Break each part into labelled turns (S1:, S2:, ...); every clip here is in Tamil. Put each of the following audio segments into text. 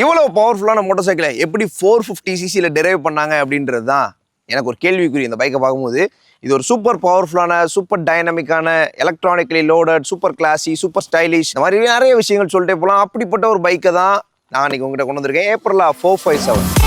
S1: இவ்வளவு பவர்ஃபுல்லான மோட்டார் சைக்கிளை எப்படி 450cc டிரைவ் பண்ணாங்க அப்படின்றது தான் எனக்கு ஒரு கேள்விக்குரிய இந்த பைக்கை பார்க்கும்போது. இது ஒரு சூப்பர் பவர்ஃபுல்லான, சூப்பர் டைனமிக்கான, electronically loaded, super classy, super stylish, இந்த மாதிரி நிறைய விஷயங்கள் சொல்லிட்டே போகலாம். அப்படிப்பட்ட ஒரு பைக்கை தான் நான் இன்னைக்கு உங்ககிட்ட கொண்டு வந்திருக்கேன். ஏப்ரலா 457.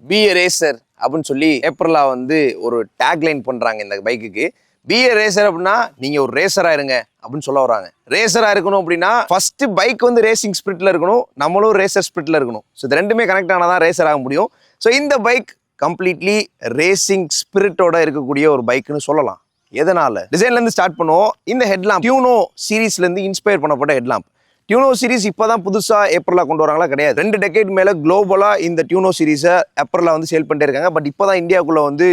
S1: பி ஏ ரேசர் அப்படின்னு சொல்லி ஏப்ரலா வந்து ஒரு டேக்லைன் பண்றாங்க இந்த பைக்குக்கு. பி ஏ ரேசர் அப்படின்னா நீங்க ஒரு ரேசரா இருங்க அப்படின்னு சொல்ல வராங்க. ரேசரா இருக்கணும் அப்படின்னா ஃபர்ஸ்ட் பைக் வந்து ரேசிங் ஸ்பிரிட்ல இருக்கணும், நம்மளும் ரேசர் ஸ்பிரிட்ல இருக்கணும். ஸோ இது ரெண்டுமே கனெக்ட் ஆனாதான் ரேசர் ஆக முடியும். ஸோ இந்த பைக் கம்ப்ளீட்லி ரேசிங் ஸ்பிரிட்டோட இருக்கக்கூடிய ஒரு பைக்னு சொல்லலாம். எதனால? டிசைன்ல இருந்து ஸ்டார்ட் பண்ணுவோம். இந்த ஹெட்லாம்ப் டியூனோ சீரீஸ்ல இருந்து இன்ஸ்பயர் பண்ணப்பட்ட ஹெட்லாம்ப். டியூனோ சீரிஸ் இப்போதான் புதுசா ஏப்ரலா கொண்டு வராங்களா? கிடையாது. 2 டெக்கேட் மேல குளோபலா இந்த டியூனோ சீரிஸை ஏப்ரலா வந்து சேல் பண்ணிட்டே இருக்காங்க. பட் இப்போதான் இந்தியாவுக்குள்ள வந்து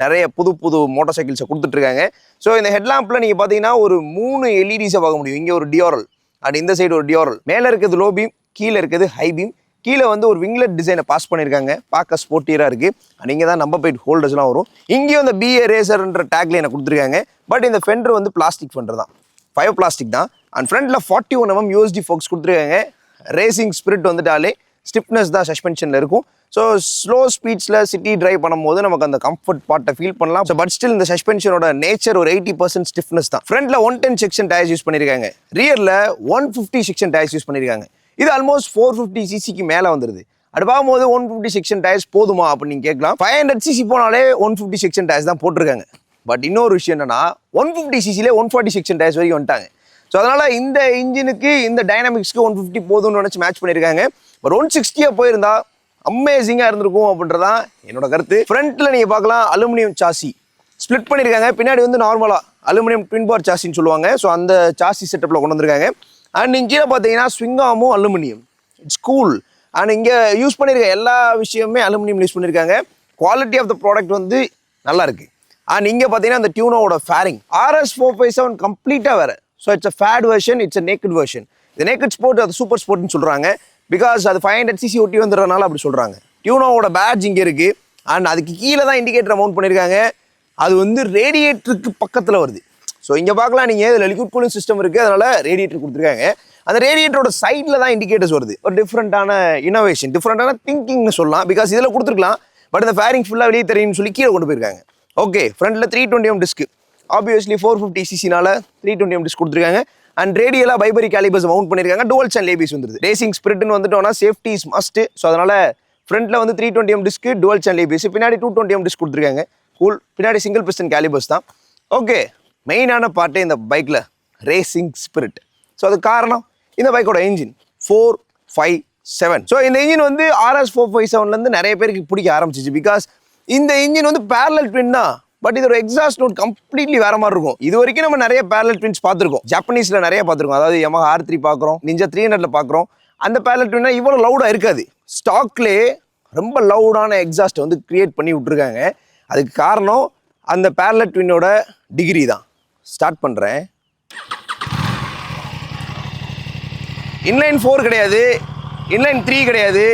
S1: நிறைய புது மோட்டார் சைக்கிள்ஸை கொடுத்துட்டு இருக்காங்க. ஸோ இந்த ஹெட்லாம்ப்ல நீங்க பாத்தீங்கன்னா ஒரு 3 எல்இடிஸை பார்க்க முடியும். இங்க ஒரு டியோரல் அண்ட் இந்த சைடு ஒரு டியோரல். மேல இருக்கிறது லோ பீம், கீழே இருக்கிறது ஹை பீம். கீழே வந்து ஒரு விங்லெட் டிசைனை பாஸ் பண்ணியிருக்காங்க. பார்க்க ஸ்போர்ட்டியரா இருக்கு. அண்ட் இங்கே தான் நம்பர் பிளேட் ஹோல்டர்ஸ்லாம் வரும். இங்கேயும் இந்த பிஏ ரேசர்ன்ற டேக்லைனை கொடுத்துருக்காங்க. பட் இந்த ஃபெண்டர் வந்து பிளாஸ்டிக் ஃபெண்டர் தான், ஃபைவ் பிளாஸ்டிக் தான். அண்ட் ஃப்ரண்ட்ல 41mm யூஎஸ்டி ஃபோக்ஸ் கொடுத்துருக்காங்க. ரேசிங் ஸ்பிரிட் வந்துட்டாலே ஸ்டிஃப்னஸ் தான் சஸ்பென்ஷன்ல இருக்கும். ஸோ ஸ்லோ ஸ்பீட்ஸில் சிட்டி டிரைவ் பண்ணும்போது நமக்கு அந்த கம்ஃபர்ட் பார்ட்டை ஃபீல் பண்ணலாம். ஸோ பட் ஸ்டில் இந்த சஸ்பென்ஷனோட நேச்சர் ஒரு 80% ஸ்டிஃப்னஸ் தான். ஃப்ரண்ட்ல 110 செக்ஷன் டயர்ஸ் யூஸ் பண்ணியிருக்காங்க. ரியர்ல 150 செக்ஷன் டயர்ஸ் யூஸ் பண்ணியிருக்காங்க. இது ஆல்மோஸ்ட் 450cc மேலே வந்துருது. அது பார்க்கும்போது 150 செக்ஷன் டயர்ஸ் போதுமா அப்படின்னு நீங்க கேட்கலாம். 500cc போனாலே 150 செக்ஷன் டயர்ஸ் தான் போட்டிருக்காங்க. பட் இன்னொரு விஷயம் என்னன்னா 150cc 140 செக்ஷன் டயர்ஸ் வரைக்கும் வந்துட்டாங்க. ஸோ அதனால இந்த இன்ஜினுக்கு இந்த டைனாமிக்ஸ்க்கு 150 போதும்னு நினச்சி மேட்ச் பண்ணியிருக்காங்க. பட் 160 போயிருந்தா அமேசிங்காக இருந்திருக்கும் அப்படின்றதான் என்னோட கருத்து. ஃப்ரண்ட்ல நீங்க பார்க்கலாம் அலுமினியம் சாசி ஸ்பிளிட் பண்ணியிருக்காங்க. பின்னாடி வந்து நார்மலா அலுமினியம் ட்வின் பார் சாசின்னு சொல்லுவாங்க. ஸோ அந்த சாசி செட்டப்ல கொண்டு வந்திருக்காங்க. அண்ட் இங்கே பார்த்தீங்கன்னா ஸ்விங்காமும் அலுமினியம், இட்ஸ் கூல். அண்ட் இங்கே யூஸ் பண்ணியிருக்க எல்லா விஷயமுமே அலுமினியம் யூஸ் பண்ணியிருக்காங்க. குவாலிட்டி ஆஃப் த ப்ராடக்ட் வந்து நல்லா இருக்கு. அண்ட் இங்கே பார்த்தீங்கன்னா அந்த டியூனோட ஃபேரிங் RS457 கம்ப்ளீட்டாக வேற. So it's a faired version, it's a naked version. இந்த நேக்கட் ஸ்போர்ட் அது சூப்பர் ஸ்போர்ட்னு சொல்கிறாங்க. பிகாஸ் அது 500cc ஒட்டி வந்துடுறதுனால அப்படி சொல்கிறாங்க. டியூனோவோட பேட்ச் இங்கே இருக்குது. அண்ட் அதுக்கு கீழே தான் இண்டிகேட்டர் மவுண்ட் பண்ணியிருக்காங்க. அது வந்து ரேடியேட்டருக்கு பக்கத்தில் வருது. ஸோ இங்கே பார்க்கலாம் நீங்கள் இதில் லிக்விட் கூலிங் சிஸ்டம் இருக்குது, அதனால் ரேடியேட்டர் கொடுத்துருக்காங்க. அந்த ரேடியேட்டரோட சைடில் தான் இண்டிகேட்டர்ஸ் வருது. ஒரு டிஃப்ரெண்ட்டான இனோவேஷன், டிஃப்ரெண்ட்டான திங்கிங்னு சொல்லலாம். பிகாஸ் இதில் கொடுத்துருக்கலாம், பட் இந்த ஃபேரிங் ஃபுல்லாக வெளியே தெரியும்னு சொல்லி கீழே கொண்டு போயிருக்காங்க. ஓகே, ஃப்ரண்ட்டில் 320mm டிஸ்க், ஆப்வியஸ்லி 450cc-னால 320mm டிஸ்க் கொடுத்துருக்காங்க. அண்ட் ரேடியலாக பைபரி கேலிபர்ஸ் மவுண்ட் பண்ணியிருக்காங்க. டுவல் சேனல் ஏபிஎஸ் வந்துருது. ரேசிங் ஸ்பிரிட்னு வந்துட்டோம்னா சேஃப்டி இஸ் மஸ்ட். ஸோ அதனால ஃப்ரண்ட்ல வந்து 320mm disk, twelve channel ABS, பின்னாடி 220mm டிஸ்க் கொடுத்துருக்காங்க. கூல். பின்னாடி சிங்கிள் பிஸ்டன் கேலிபர்ஸ் தான். ஓகே, மெயினான பார்ட்டே இந்த பைக்கில் ரேசிங் ஸ்பிரிட். ஸோ அது காரணம் இந்த பைக்கோட இன்ஜின் 457. ஸோ இந்த இன்ஜின் வந்து RS457 நிறைய பேருக்கு பிடிக்க ஆரம்பிச்சிச்சு. பிகாஸ் இந்த இன்ஜின் வந்து பேரலல் ட்வின் தான். பட் இதோட எக்ஸாஸ்ட் நோட் கம்ப்ளீட்லி வேற மாதிரி இருக்கும். இது வரைக்கும் நம்ம நிறைய பேரலல் ட்வின்ஸ் பார்த்துருக்கோம். ஜப்பனீஸ்ல நிறைய பார்த்துருக்கோம். அதாவது Yamaha R3 பார்க்குறோம், Ninja 300ல பார்க்குறோம். அந்த பேரலல் ட்வின்னா இவ்வளோ லவுடாக இருக்காது. ஸ்டாக்லேயே ரொம்ப லவுடான எக்ஸாஸ்ட் வந்து கிரியேட் பண்ணி விட்டுருக்காங்க. அதுக்கு காரணம் அந்த பேரலல் ட்வின்னோட டிகிரி தான். ஸ்டார்ட் பண்ணுறேன். இன்லைன் 4 கிடையாது, இன்லைன் 3 கிடையாது,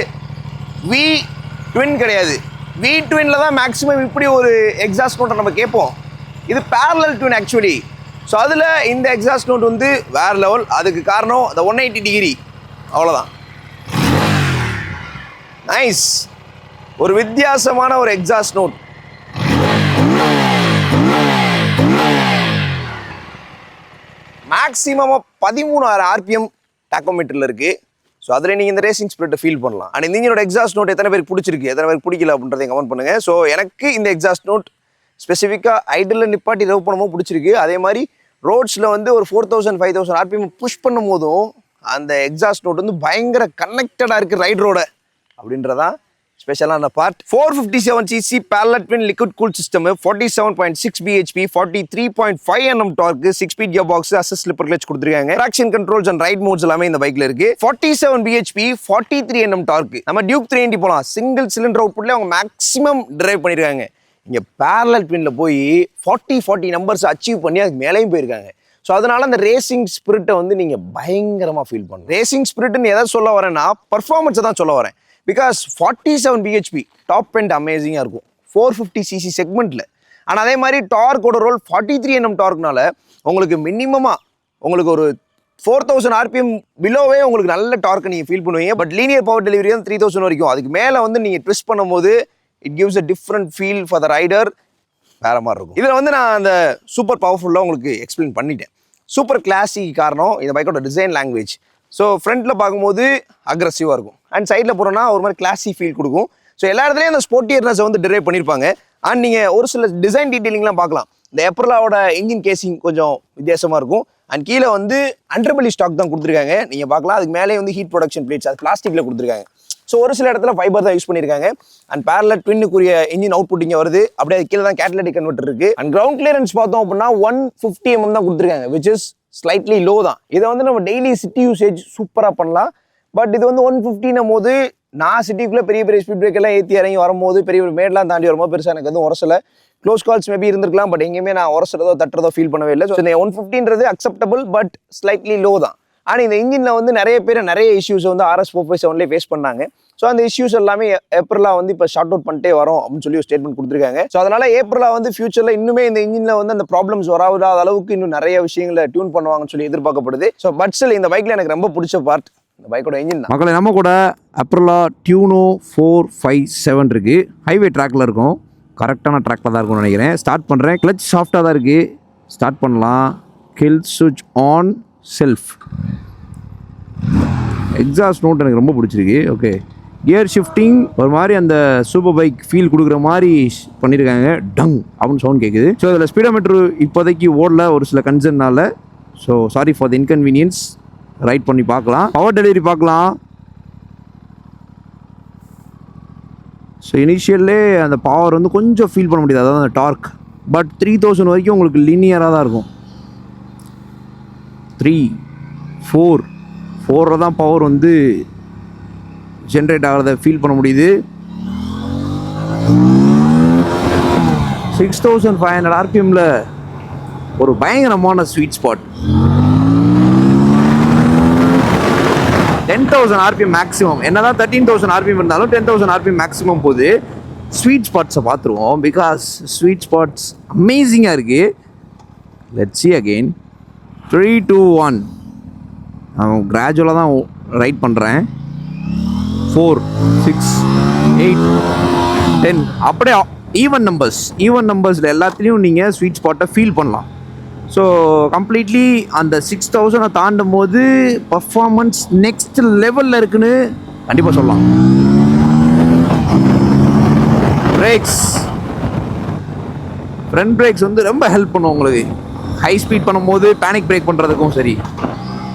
S1: V ட்வின் கிடையாது. V ட்வின்ல தான் மேக்ஸிமம் இப்படி ஒரு எக்ஸாஸ்ட் நோட்டை நம்ம கேட்போம். இது பேரலல் ட்வின் ஆக்சுவலி. ஸோ அதில் இந்த எக்ஸாஸ்ட் நோட் வந்து வேற லெவல். அதுக்கு காரணம் அந்த 180 டிகிரி. அவ்வளோதான். நைஸ். ஒரு வித்தியாசமான ஒரு எக்ஸாஸ்ட் நோட். மேக்ஸிமமாக 13,000 RPM டாக்கோமீட்டரில் இருக்குது. ஸோ அதில் நீங்கள் இந்த ரேசிங் ஸ்பிரிட்டை ஃபீல் பண்ணலாம். அண்ட் இந்த இன்ஜினோட எக்ஸாஸ்ட் நோட் எத்தனை பேருக்கு பிடிச்சிருக்கு, எத்தனை பேருக்கு பிடிக்கல அப்படின்றத கமெண்ட் பண்ணுங்க. ஸோ எனக்கு இந்த எக்ஸாஸ்ட் நோட் ஸ்பெசிஃபிக்காக ஐடலில் நிப்பாட்டி ரவ் பண்ணும்போது பிடிச்சிருக்கு. அதே மாதிரி ரோட்ஸில் வந்து ஒரு 4,000 5,000 RPM புஷ் பண்ணும் போதும் அந்த எக்ஸாஸ்ட் நோட் வந்து பயங்கர கனெக்டடாக இருக்குது ரைடரோட அப்படின்றதான் ஸ்பெஷலான part. 457cc parallel twin liquid cool system, 47.6 bhp, 43.5 Nm torque, 6-speed gear box, assist slipper clutch கொடுத்துருக்காங்க. Traction controls and ride modes எல்லாமே இந்த பைக்ல இருக்கு. 47 bhp, 43 Nm டார்க். நம்ம டியூக் 390 போலாம். சிங்கிள் சிலிண்டர் அவுட்புட்ல அவங்க மேக்ஸிமம் டிரைவ் பண்ணிருக்காங்க. இங்க பேரலல் ட்வின்ல போய் 40 நம்பர்ஸ் அச்சீவ் பண்ணி அதுக்கு மேலேயும் போயிருக்காங்க. ஸோ அதனால அந்த ரேசிங் ஸ்பிரிட்டை வந்து நீங்க பயங்கரமா ஃபீல் பண்ணுங்க. ரேசிங் ஸ்பிரிட்னு எதை சொல்ல வரேன்னா பர்ஃபார்மன்ஸை தான் சொல்ல வரேன். பிகாஸ் 47 பிஹெச்பி டாப் அண்ட் அமேசிங்காக இருக்கும் 450cc செக்மெண்ட்டில். ஆனால் அதே மாதிரி டார்க்கோட ரோல் 43 Nm டார்க்னால உங்களுக்கு மினிமமாக உங்களுக்கு ஒரு 4000 RPM பிலோவே உங்களுக்கு நல்ல டார்க்கை நீங்கள் ஃபீல் பண்ணுவீங்க. பட் லீனியர் பவர் டெலிவரி வந்து 3000 வரைக்கும். அதுக்கு மேலே வந்து நீங்கள் ட்விஸ்ட் பண்ணும்போது it gives a different feel for the rider. வேற மாதிரி இருக்கும். இதில் வந்து நான் அந்த சூப்பர் பவர்ஃபுல்லாக உங்களுக்கு எக்ஸ்பிளைன் பண்ணிட்டேன். சூப்பர் கிளாஸிக் காரணம் இந்த பைக்கோட டிசைன் லாங்குவேஜ். ஸோ ஃப்ரண்ட்டில் பார்க்கும்போது அக்ரெசிவாக இருக்கும் அண்ட் சைடில் போகிறோன்னா ஒரு மாதிரி கிளாஸி ஃபீல் கொடுக்கும். ஸோ எல்லா இடத்துலையும் அந்த ஸ்போர்ட்டியர்னஸை வந்து டிரைவ் பண்ணியிருப்பாங்க. அண்ட் நீங்கள் ஒரு சில டிசைன் டீட்டெயிலிங்லாம் பார்க்கலாம். இந்த எப்ரலாவோட இன்ஜின் கேசிங் கொஞ்சம் வித்தியாசமாக இருக்கும். அண்ட் கீழே வந்து அண்டர்பெல்லி ஸ்டாக் தான் கொடுத்துருக்காங்க. நீங்கள் பார்க்கலாம். அதுக்கு மேலே வந்து ஹீட் ப்ரொடக்ஷன் பிளேட்ஸ் அது பிளாஸ்டிக்கில் கொடுத்துருக்காங்க. ஸோ ஒரு சில இடத்துல ஃபைபர் தான் யூஸ் பண்ணியிருக்காங்க. அண்ட் பேரலல் ட்வின்னுக்குரிய இன்ஜின் அவுட்புட் இங்கே வருது. அப்படியே கீழே தான் கேட்டலிட்டிக் கன்வெர்ட்டர் இருக்குது. அண்ட் கிரவுண்ட் கிளியரன்ஸ் பார்த்தோம் அப்படின்னா 150 mm தான் கொடுத்துருக்காங்க, விச் இஸ் ஸ்லைட்லி லோ தான். இதை வந்து நம்ம டெய்லி சிட்டி யூசேஜ் சூப்பராக பண்ணலாம். பட் இது வந்து 150 போது நான் சிட்டிக்குள்ளே பெரிய பெரிய ஸ்பீட் பிரேக் எல்லாம் ஏற்றி இறங்கி வரும்போது பெரிய ஒரு மேடெலாம் தாண்டி வரும்போது பெருசாக எனக்கு வந்து உரசலை. க்ளோஸ் கால்ஸ் மேபி இருந்திருக்கலாம், பட் எங்கேயுமே நான் உரசுறதோ தட்டுறதோ ஃபீல் பண்ணவே இல்லை. ஸோ இந்த 150 அக்செப்டபிள் பட் ஸ்லைட்லி லோ தான். ஆனால் இந்த இன்ஜினில் வந்து நிறைய பேர் நிறைய இஷ்யூஸ் வந்து RS 457 ஃபேஸ் பண்ணாங்க. ஸோ அந்த இஷ்யூஸ் எல்லாமே ஏப்ரலா வந்து இப்போ ஷார்ட் அவுட் பண்ணிட்டே வரும் அப்படின்னு சொல்லி ஒரு ஸ்டேட்மெண்ட் கொடுத்துருக்காங்க. ஸோ அதனால ஏப்ரலா வந்து ஃபியூச்சரில் இன்னுமே இந்த இன்ஜினில் வந்து அந்த ப்ராப்ளம்ஸ் வராத அளவுக்கு இன்னும் நிறைய விஷயங்களை டியூன் பண்ணுவாங்கன்னு சொல்லி எதிர்பார்க்கப்படுது. ஸோ பட்ஸில் இந்த பைக்கில் எனக்கு ரொம்ப பிடிச்ச பார்ட் இந்த பைக்கோட இன்ஜின் தான்.
S2: மக்களை நம்ம கூட அப்ரலா டியூனோ 457 இருக்குது. ஹைவே ட்ராக்கில் இருக்கும். கரெக்டான ட்ராக்கில் தான் இருக்கும்னு நினைக்கிறேன். ஸ்டார்ட் பண்ணுறேன். கிளச் சாஃப்டாக தான் இருக்குது. ஸ்டார்ட் பண்ணலாம். கில் சுவிட்ச் ஆன் செல்ஃப். எக்ஸாஸ்ட் நோட் எனக்கு ரொம்ப பிடிச்சிருக்கு. ஓகே, கியர் ஷிஃப்டிங் ஒரு மாதிரி அந்த சூப்பர் பைக் ஃபீல் கொடுக்குற மாதிரி பண்ணியிருக்காங்க. டங் அப்படின்னு சவுண்ட் கேட்குது. ஸோ அதில் ஸ்பீடோமீட்டர் இப்போதைக்கு ஓடல ஒரு சில கன்சர்னால. So sorry for the inconvenience. Ride பண்ணி பார்க்கலாம். பவர் டெலிவரி பார்க்கலாம். ஸோ இனிஷியல்லே அந்த பவர் வந்து கொஞ்சம் ஃபீல் பண்ண முடியாது, அதாவது அந்த டார்க். பட் 3000 வரைக்கும் உங்களுக்கு லீனியராக தான் இருக்கும். 3, 4 தான் பவர் வந்து ஜென்ரேட் ஆகிறத ஃபீல் பண்ண முடியுது. 6500 RPMல ஒரு பயங்கரமான ஸ்வீட் ஸ்பாட். 10,000 RPM maximum. என்னதான் 13,000 RPM இருந்தாலும் 10,000 RPM மேக்ஸிமம் போது ஸ்வீட் ஸ்பாட்ஸை பார்த்துருவோம். பிகாஸ் ஸ்வீட் ஸ்பாட்ஸ் அமேசிங்காக இருக்குது. Let's see again. 3, 2, 1. நான் கிராஜுவலாக தான் ரைட் பண்ணுறேன். 4, 6, 8, 10 அப்படியே ஈவன் நம்பர்ஸில் எல்லாத்துலேயும் நீங்கள் ஸ்வீட் ஸ்பாட்டை ஃபீல் பண்ணலாம். ஸோ கம்ப்ளீட்லி அந்த 6000 தாண்டும் போது பர்ஃபார்மன்ஸ் நெக்ஸ்ட் லெவலில் இருக்குன்னு கண்டிப்பாக சொல்லலாம். பிரேக்ஸ், ஃப்ரண்ட் பிரேக்ஸ் வந்து ரொம்ப ஹெல்ப் பண்ணும் உங்களுக்கு ஹை ஸ்பீட் பண்ணும்போது. பேனிக் பிரேக் பண்ணுறதுக்கும் சரி.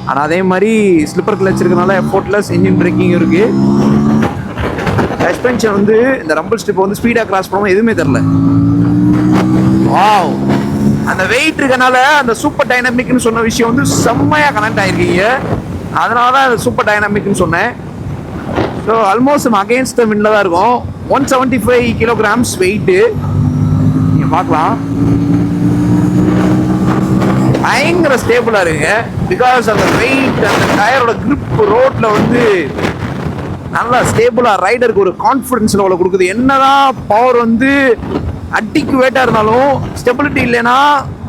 S2: ஆனால் அதே மாதிரி ஸ்லிப்பர் கிளச் இருக்கிறதுனால எஃபோர்ட்லெஸ் இன்ஜின் பிரேக்கிங் இருக்குது. சஸ்பென்ஷன் வந்து இந்த ரம்பிள் ஸ்ட்ரிப்பை வந்து ஸ்பீடாக கிராஸ் பண்ணும்போது எதுவுமே தெரில. வாவ், அந்த வெயிட் இருக்கனால அந்த சூப்பர் டைனமிக்னு சொன்ன விஷயம் வந்து செம்மையாக கனெக்ட் ஆகிருக்கீங்க. அதனால தான் அது சூப்பர் டைனமிக்னு சொன்னேன். ஸோ ஆல்மோஸ்ட் நம்ம அகெயின்ஸ்ட் த விண்டில் தான் இருக்கும். 175 kilograms வெயிட்டு நீங்கள் பார்க்கலாம். பயங்கர ஸ்டேபிளாக இருக்குங்க. பிகாஸ் அந்த வெயிட், அந்த டயரோட கிரிப் ரோட்டில் வந்து நல்லா ஸ்டேபிளாக ரைடருக்கு ஒரு கான்ஃபிடன்ஸ் லெவலில் கொடுக்குது. என்னதான் பவர் வந்து அடிக்குவேட்டாக இருந்தாலும் ஸ்டெபிலிட்டி இல்லைன்னா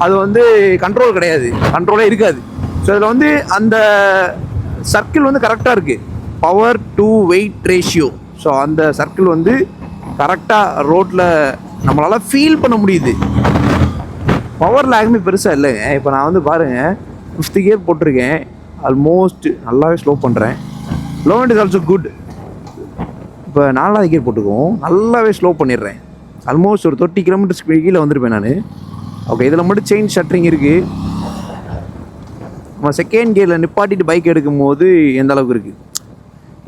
S2: அது வந்து கண்ட்ரோல் கிடையாது, கண்ட்ரோலே இருக்காது. ஸோ இதில் வந்து அந்த சர்க்கிள் வந்து கரெக்டாக இருக்குது. Power to weight ratio. So அந்த சர்க்கிள் வந்து கரெக்டாக ரோட்டில் நம்மளால் ஃபீல் பண்ண முடியுது. பவர் லேகுமே பெருசாக இல்லைங்க. இப்போ நான் வந்து பாருங்கள் 5th gear போட்டிருக்கேன். ஆல்மோஸ்ட் நல்லாவே ஸ்லோ பண்ணுறேன். Low and is also good. இப்போ 4வது gear போட்டுக்குவோம். நல்லாவே ஸ்லோ பண்ணிடுறேன். ஆல்மோஸ்ட் ஒரு 30 km கீழே வந்திருப்பேன் நான். ஓகே, இதில் மட்டும் செயின் ஷட்டரிங் இருக்குது. நம்ம 2nd gearல நிப்பாட்டிட்டு பைக் எடுக்கும் போது எந்த அளவுக்கு இருக்குது,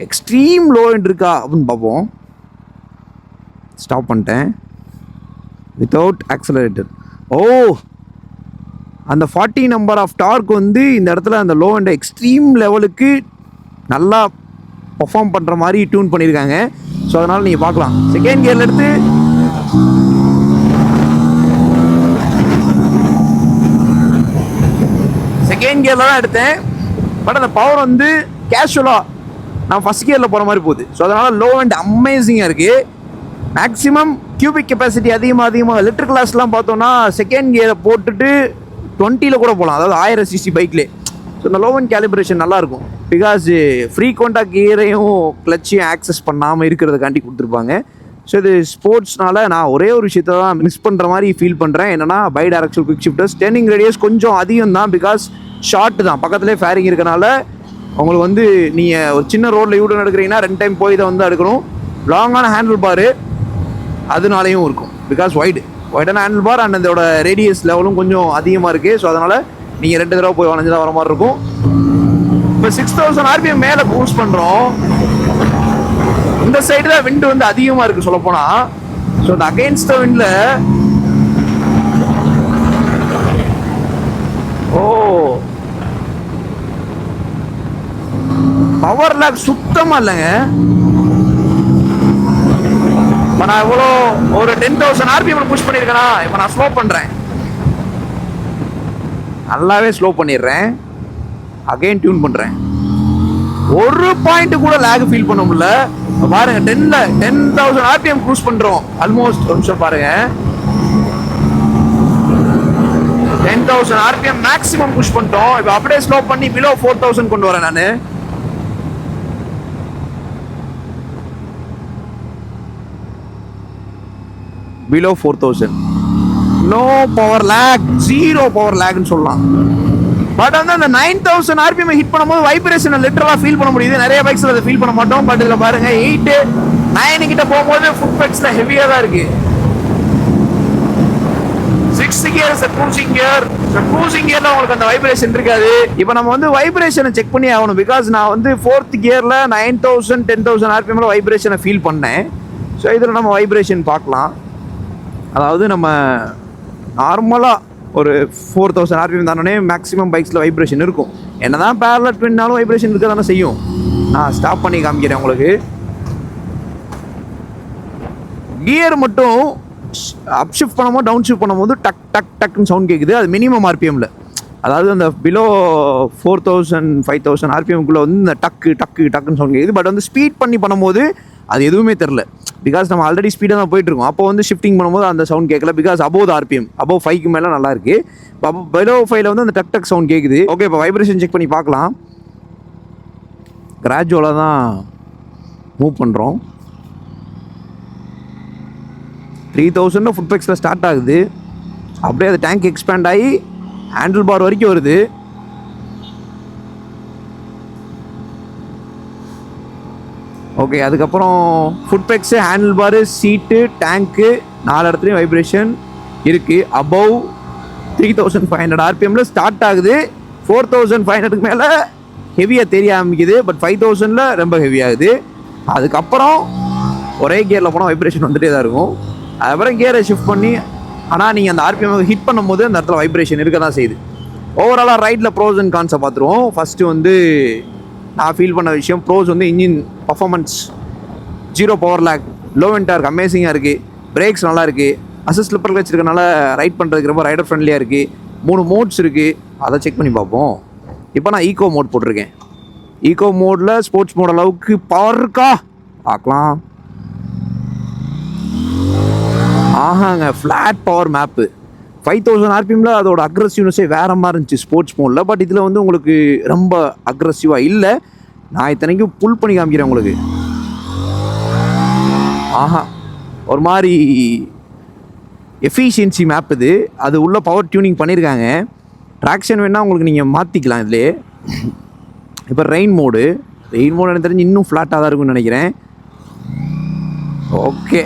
S2: எக்ஸ்ட்ரீம் லோ எண்ட் இருக்கா அப்படின்னு பார்ப்போம். ஸ்டாப் பண்ணிட்டேன் வித்தவுட் ஆக்சலரேட்டர். ஓ, அந்த 40 நம்பர் ஆஃப் டார்க் வந்து இந்த இடத்துல அந்த லோ அண்ட் எக்ஸ்ட்ரீம் லெவலுக்கு நல்லா பர்ஃபார்ம் பண்ணுற மாதிரி டியூன் பண்ணியிருக்காங்க. ஸோ அதனால் நீங்கள் பார்க்கலாம். 2nd gearல எடுத்து 2nd gearல தான் எடுத்தேன். பட் அந்த பவர் வந்து கேஷுவலாக நான் ஃபஸ்ட் கியரில் போகிற மாதிரி போகுது. ஸோ அதனால் லோ அண்ட் அமேசிங்காக இருக்குது. மேக்ஸிமம் கியூபிக் கெப்பாசிட்டி அதிகமாக எலக்ட்ரிக் கிளாஸ்லாம் பார்த்தோன்னா செகண்ட் கியரை போட்டுட்டு 20ல் கூட போகலாம், அதாவது 1000 சிசி பைக்லேயே. ஸோ இந்த லோ அண்ட் கேலிப்ரேஷன் நல்லாயிருக்கும். பிகாஸ் ஃப்ரீக்வெண்ட்டாக கியரையும் கிளச்சையும் ஆக்சஸ் பண்ணாமல் இருக்கிறதுக்காண்டி கொடுத்துருப்பாங்க. ஸோ இது ஸ்போர்ட்ஸ்னால நான் ஒரே ஒரு விஷயத்தை தான் மிஸ் பண்ணுற மாதிரி ஃபீல் பண்ணுறேன். என்னென்னா bidirectional quick shifters turning radius கொஞ்சம் அதிகம் தான். பிகாஸ் ஷார்ட் தான், பக்கத்துலேயே ஃபேரிங் இருக்கனால உங்களுக்கு வந்து நீங்கள் ஒரு சின்ன ரோட்டில் யூட்டன் எடுக்கிறீங்கன்னா 2 டைம் போய் இதை வந்து எடுக்கணும். லாங்கான ஹேண்டில் பாரு அதனாலையும் இருக்கும். பிகாஸ் ஒய்டான ஹேண்டில் பார் அண்ட் அதோட ரேடியஸ் லெவலும் கொஞ்சம் அதிகமாக இருக்குது. ஸோ அதனால் நீங்கள் 2 தடவை போய் வளைஞ்சு தான் வர மாதிரி இருக்கும். இப்போ 6000 RPM மேலே பூஸ்ட் பண்ணுறோம். இந்த சைடு தான் விண்டு வந்து அதிகமாக இருக்குது சொல்லப்போனால். ஸோ இந்த அகைன்ஸ்ட் விண்டில் பவர் லாக் சுத்தமாக இல்லைங்க. இப்போ நான் எவ்வளோ ஒரு 10,000 RPM புஷ் பண்ணியிருக்கேனா, இப்போ நான் ஸ்லோ பண்ணுறேன், நல்லாவே ஸ்லோ பண்ணிடுறேன், அகைன் டியூன் பண்ணுறேன். ஒரு பாயிண்ட் கூட லேக் ஃபீல் பண்ண முடியல. பாருங்க 10,000 RPM க்ரூஸ் பண்ணுறோம் ஆல்மோஸ்ட். ஒரு நிமிஷம் பாருங்க, 10,000 RPM மேக்ஸிமம் புஷ் பண்ணிட்டோம். இப்போ அப்படியே ஸ்லோ பண்ணி பிலோ 4,000 கொண்டு வரேன் நான். Below 4,000, no power lag, 0 power லேக்னு சொல்லலாம். பட் வந்து அந்த 9,000 RPM ஹிட் பண்ணும்போது வைப்ரேஷனை லிட்டரலாக ஃபீல் பண்ண முடியுது. நிறைய பைக்ஸில் அதை ஃபீல் பண்ண மாட்டோம். பட் இதில் பாருங்க 8, 9 கிட்ட போகும்போது ஃபுட் பைக்ஸில் ஹெவியாக தான் இருக்கு. 6th gear cruising gear, cruising கியர்ல உங்களுக்கு அந்த வைப்ரேஷன் இருக்காது. இப்போ நம்ம வந்து வைப்ரேஷனை செக் பண்ணி ஆகணும். பிகாஸ் நான் வந்து 4th கியரில் 9,000 10,000 RPMல வைப்ரேஷனை ஃபீல் பண்ணேன். ஸோ இதில் நம்ம வைப்ரேஷன் பார்க்கலாம். அதாவது நம்ம நார்மலாக ஒரு 4,000 RPM தானே மேக்ஸிமம் பைக்ஸில் வைப்ரேஷன் இருக்கும். என்ன தான் பேரலல் ட்வின்னாலும் வைப்ரேஷன் இருக்க தானே செய்யும். நான் ஸ்டாப் பண்ணி காமிக்கிறேன் உங்களுக்கு. கியர் மட்டும் அப் ஷிஃப்ட் பண்ணும்போது டவுன் ஷிஃப்ட் பண்ணும்போது டக் டக் டக்குன்னு சவுண்ட் கேட்குது. அது மினிமம் RPMல, அதாவது அந்த பிலோ 4,000 5,000 RPMக்குள்ளே வந்து இந்த டக்கு டக்கு டக்குன்னு சவுண்ட் கேட்குது. பட் வந்து ஸ்பீட் பண்ணி பண்ணும்போது அது எதுவுமே தெரில. பிகாஸ் நம்ம ஆல்ரெடி ஸ்பீடாக தான் போயிட்டுருக்கோம். அப்போ வந்து ஷிஃப்டிங் பண்ணும்போது அந்த சவுண்ட் கேட்கல. பிகாஸ் அபோவ் RPM, அபோவ் 5க்கு மேலே நல்லா இருக்குது. இப்போ பிலோ 5ல் வந்து அந்த டக் டக் சவுண்ட் கேட்குது. ஓகே, இப்போ வைப்ரேஷன் செக் பண்ணி பார்க்கலாம். கிராஜுவலாக தான் மூவ் பண்ணுறோம். 3,000 ஃபுட் பைக்ஸில் ஸ்டார்ட் ஆகுது. அப்படியே அது டேங்க் எக்ஸ்பேண்ட் ஆகி ஹேண்டில் பார் வரைக்கும் வருது. ஓகே, அதுக்கப்புறம் ஃபுட் பேக்ஸு, ஹேண்டில் பாரு, சீட்டு, டேங்க்கு 4 இடத்துலையும் வைப்ரேஷன் இருக்குது. அபவ் 3,500 RPMல ஸ்டார்ட் ஆகுது. 4,500க்கு மேலே ஹெவியாக தெரிய ஆரம்பிக்குது. பட் 5,000ல் ரொம்ப ஹெவியாகுது. அதுக்கப்புறம் ஒரே கியரில் போனால் வைப்ரேஷன் வந்துகிட்டே தான் இருக்கும். அதுக்கப்புறம் கியரை ஷிஃப்ட் பண்ணி, ஆனால் நீங்கள் அந்த RPM ஹிட் பண்ணும்போது அந்த இடத்துல வைப்ரேஷன் இருக்க தான் செய்யுது. ஓவராலாக ரைட்டில் ப்ரோஸ் அண்ட் கான்ஸை பார்த்துருவோம். ஃபஸ்ட்டு வந்து நான் ஃபீல் பண்ண விஷயம், ப்ரோஸ் வந்து engine performance 0 power lag, low end torque அமேசிங்காக இருக்குது. பிரேக்ஸ் நல்லா இருக்குது. அசிஸ்ட் ஸ்லிப்பர் கிளச் இருக்கனால ரைட் பண்ணுறதுக்கு ரொம்ப ரைடர் ஃப்ரெண்ட்லியாக இருக்குது. 3 மோட்ஸ் இருக்குது, அதை செக் பண்ணி பார்ப்போம். இப்போ நான் ஈகோ மோட் போட்டிருக்கேன். ஈகோ மோடில் ஸ்போர்ட்ஸ் மோட் அளவுக்கு பவர் இருக்கா பார்க்கலாம். ஆஹாங்க, ஃப்ளாட் பவர் மேப்பு. 5,000 RPMல அதோட அக்ரெசிவ்னஸே வேறு மாதிரி இருந்துச்சு ஸ்போர்ட்ஸ் மோடில். பட் இதில் வந்து உங்களுக்கு ரொம்ப அக்ரெசிவாக இல்லை. நான் இத்தனைக்கும் புல் பண்ணி காமிக்கிறேன் உங்களுக்கு. ஆஹா, ஒரு மாதிரி எஃபிஷியன்சி மேப் இது. அது உள்ள பவர் டியூனிங் பண்ணியிருக்காங்க. ட்ராக்ஷன் வேணால் உங்களுக்கு நீங்கள் மாற்றிக்கலாம் இதிலே. இப்போ ரெயின் மோடு எனக்கு தெரிஞ்சு இன்னும் ஃப்ளாட்டாக தான் இருக்கும்னு நினைக்கிறேன். ஓகே,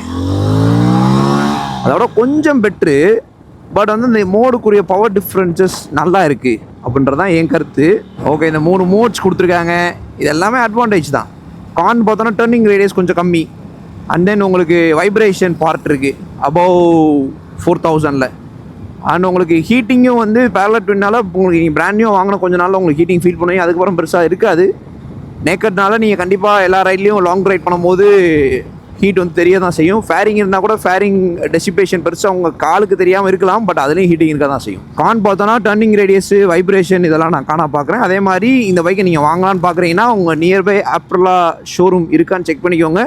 S2: அதோட கொஞ்சம் பெட்ரு. பட் வந்து இந்த மோடுக்குரிய பவர் டிஃப்ரென்சஸ் நல்லா இருக்குது அப்படின்றதான் என் கருத்து. ஓகே, இந்த 3 மோட்ஸ் கொடுத்துருக்காங்க. இது எல்லாமே அட்வான்டேஜ் தான். கான் பார்த்தோன்னா டர்னிங் ரேடியஸ் கொஞ்சம் கம்மி. அண்ட் தென் உங்களுக்கு வைப்ரேஷன் பார்ட் இருக்குது அபவ் 4,000ல். அண்ட் உங்களுக்கு ஹீட்டிங்கும் வந்து பேரலல் ட்வின்னால உங்களுக்கு நீங்கள் பிராண்ட் நியூ வாங்கின கொஞ்ச நாளில் உங்களுக்கு ஹீட்டிங் ஃபீல் பண்ணுவீங்க. அதுக்கப்புறம் பெருசாக இருக்காது. நேக்கட்னால நீங்கள் கண்டிப்பாக எல்லா ரைட்லேயும் லாங் ரைட் பண்ணும்போது ஹீட் வந்து தெரிய தான் செய்யும். ஃபேரிங் இருந்தால் கூட ஃபேரிங் டெசிபேஷன் பெருசாக உங்கள் காலுக்கு தெரியாமல் இருக்கலாம், பட் அதுலேயும் ஹீட்டிங் இருக்க தான் செய்யும். கான் பார்த்தோன்னா டர்னிங் ரேடியஸ், வைப்ரேஷன் இதெல்லாம் நான் காண பார்க்குறேன். அதே மாதிரி இந்த பைக்கை நீங்கள் வாங்கலான்னு பார்க்குறீங்கன்னா உங்கள் நியர்பை ஆப்ரலா ஷோரூம் இருக்கான்னு செக் பண்ணிக்கோங்க,